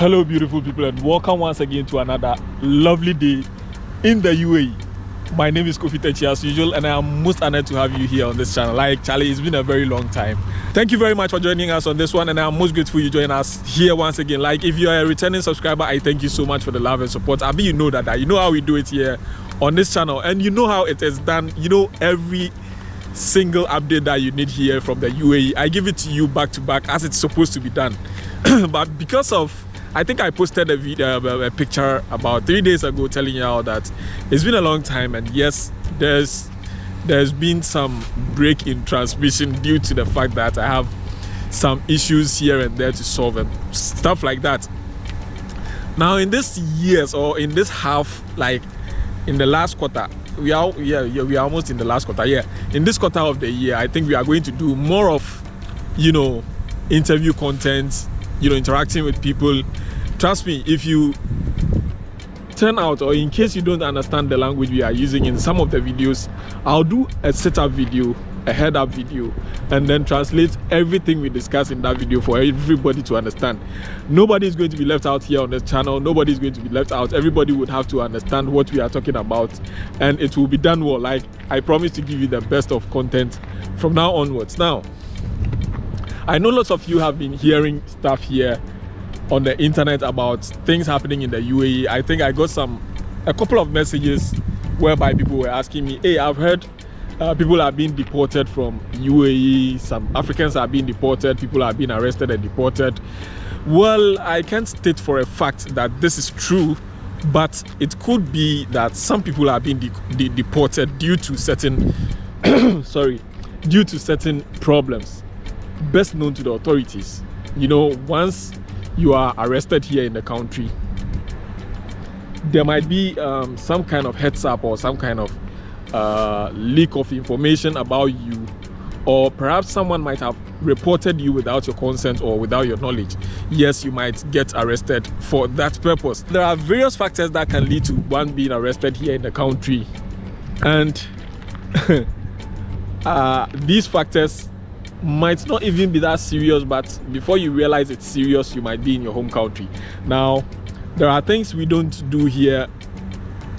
Hello beautiful people, and welcome once again to another lovely day in the UAE. My name is Kofi Techi as usual, and I am most honored to have you here on this channel. Like Charlie, it's been a very long time. Thank you very much for joining us on this one, and I'm most grateful you join us here once again. Like, if you are a returning subscriber, I thank you so much for the love and support. I mean, you know that you know how we do it here on this channel, and you know how it is done. You know, every single update that you need here from the UAE, I give it to you back to back as it's supposed to be done. But because of, I think I posted a video, a picture about 3 days ago telling you all that it's been a long time, and yes, there's been some break in transmission due to the fact that I have some issues here and there to solve and stuff like that. Now in this years, or in this half, like in the last quarter, we are almost in the last quarter. Yeah, in this quarter of the year, I think we are going to do more of, you know, interview content, you know, interacting with people. Trust me, if you turn out, or in case you don't understand the language we are using in some of the videos, I'll do a setup video, a head up video, and then translate everything we discuss in that video for everybody to understand. Nobody is going to be left out here on this channel. Nobody is going to be left out. Everybody would have to understand what we are talking about, and it will be done well. Like, I promise to give you the best of content from now onwards. Now, I know lots of you have been hearing stuff here on the internet about things happening in the UAE. I think I got a couple of messages whereby people were asking me, hey, I've heard people are being deported from UAE, some Africans are being deported, people are being arrested and deported. Well, I can't state for a fact that this is true, but it could be that some people are being deported due to certain due to certain problems best known to the authorities. You know, once you are arrested here in the country, there might be some kind of heads up or some kind of leak of information about you, or perhaps someone might have reported you without your consent or without your knowledge. Yes, you might get arrested for that purpose. There are various factors that can lead to one being arrested here in the country, and these factors might not even be that serious, but before you realize it's serious, you might be in your home country. Now, there are things we don't do here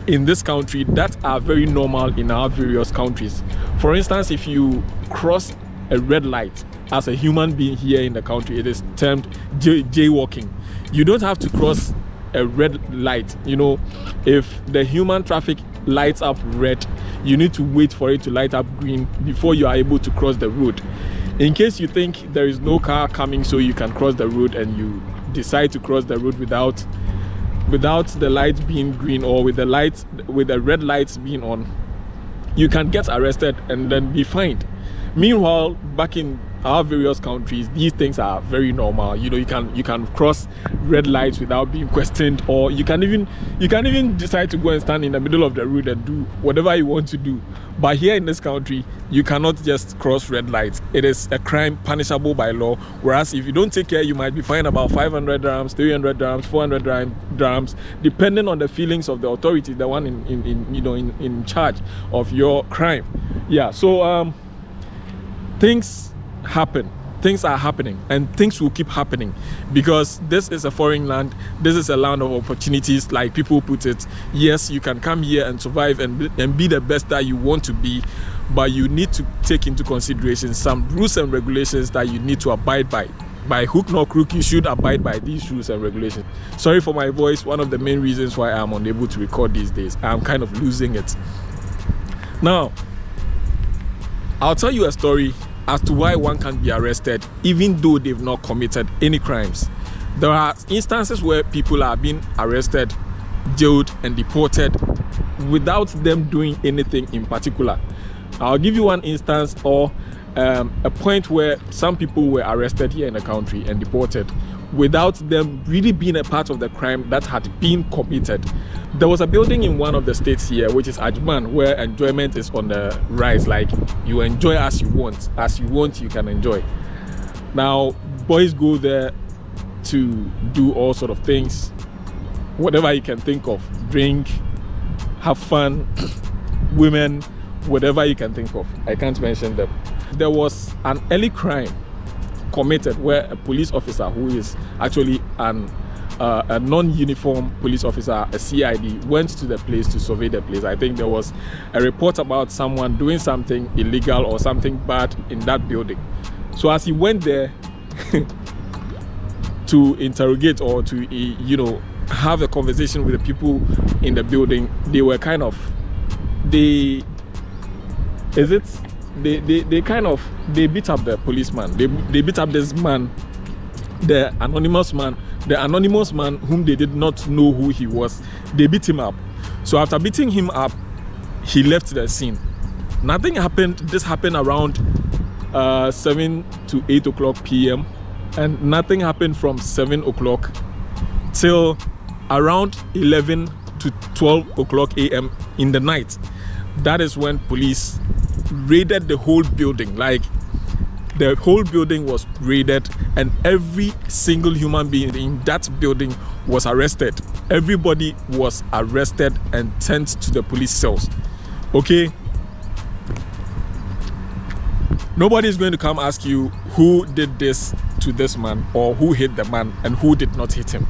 in this country that are very normal in our various countries. For instance, if you cross a red light as a human being here in the country, it is termed jaywalking. You don't have to cross a red light. You know, if the human traffic lights up red, you need to wait for it to light up green before you are able to cross the road. In case you think there is no car coming so you can cross the road, and you decide to cross the road without the light being green, or with the red lights being on, you can get arrested and then be fined. Meanwhile, back in our various countries, these things are very normal. You know, you can cross red lights without being questioned, or you can even decide to go and stand in the middle of the road and do whatever you want to do. But here in this country, you cannot just cross red lights. It is a crime punishable by law. Whereas if you don't take care, you might be fined about 500 dirhams, 300 dirhams, 400 dirhams, depending on the feelings of the authority, the one in charge of your crime. Yeah. So things are happening, and things will keep happening, because this is a foreign land. This is a land of opportunities, like people put it. Yes, you can come here and survive and be the best that you want to be, but you need to take into consideration some rules and regulations that you need to abide by. By hook nor crook, you should abide by these rules and regulations. Sorry for my voice. One of the main reasons why I'm unable to record these days, I'm kind of losing it. Now, I'll tell you a story as to why one can be arrested even though they've not committed any crimes. There are instances where people are being arrested, jailed, and deported without them doing anything in particular. I'll give you one instance, or a point where some people were arrested here in the country and deported without them really being a part of the crime that had been committed. There was a building in one of the states here, which is Ajman, where enjoyment is on the rise. Like, you enjoy as you want, you can enjoy. Now, boys go there to do all sort of things, whatever you can think of: drink, have fun, women, whatever you can think of. I can't mention them. There was an early crime committed where a police officer, who is actually an a non-uniform police officer, a CID, went to the place to survey the place. I think there was a report about someone doing something illegal or something bad in that building. So as he went there to interrogate or to, you know, have a conversation with the people in the building, they were kind of, they beat up the policeman. They beat up this man, the anonymous man whom they did not know who he was. They beat him up. So after beating him up, he left the scene. Nothing happened. This happened around 7 to 8 o'clock p.m. and nothing happened from 7 o'clock till around 11 to 12 o'clock a.m. in the night. That is when police raided the whole building. Like, the whole building was raided and every single human being in that building was arrested. Everybody was arrested and sent to the police cells. Okay? Nobody is going to come ask you who did this to this man or who hit the man and who did not hit him.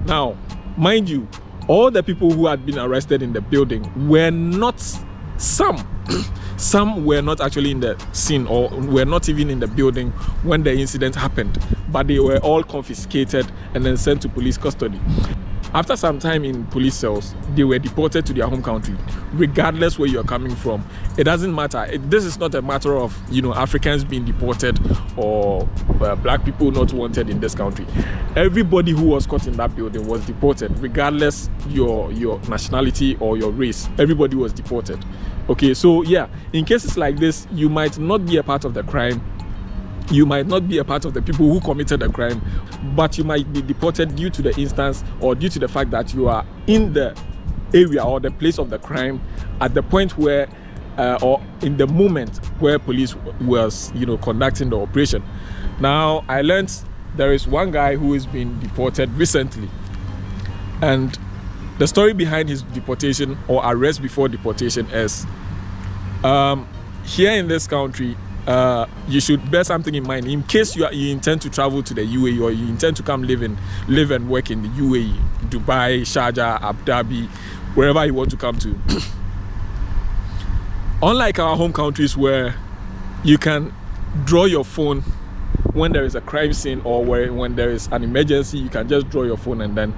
Now, mind you, all the people who had been arrested in the building were not, some were not actually in the scene or were not even in the building when the incident happened, but they were all confiscated and then sent to police custody. After some time in police cells, they were deported to their home country, regardless where you're coming from. It doesn't matter. This is not a matter of, you know, Africans being deported or black people not wanted in this country. Everybody who was caught in that building was deported, regardless your nationality or your race. Everybody was deported. Okay, so yeah, in cases like this, you might not be a part of the crime. You might not be a part of the people who committed the crime, but you might be deported due to the instance or due to the fact that you are in the area or the place of the crime at the point where or in the moment where police was, you know, conducting the operation. Now, I learned there is one guy who has been deported recently, and the story behind his deportation or arrest before deportation is here in this country. You should bear something in mind in case you intend to travel to the UAE or you intend to come live and work in the UAE, Dubai, Sharjah, Abu Dhabi, wherever you want to come to. Unlike our home countries where you can draw your phone when there is a crime scene or when there is an emergency, you can just draw your phone and then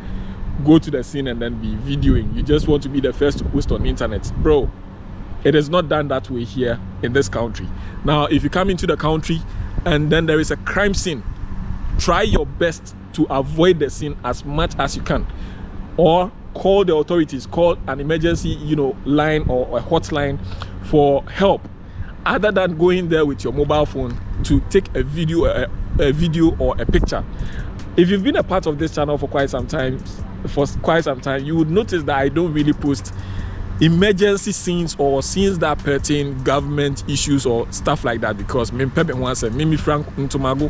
go to the scene and then be videoing. You just want to be the first to post on the internet. Bro, it is not done that way here in this country. Now, if you come into the country and then there is a crime scene, try your best to avoid the scene as much as you can, or call the authorities, call an emergency, you know, line or a hotline for help, other than going there with your mobile phone to take a video or a picture. If you've been a part of this channel for quite some time, you would notice that I don't really post emergency scenes or scenes that pertain government issues or stuff like that, because me Frank Ntomago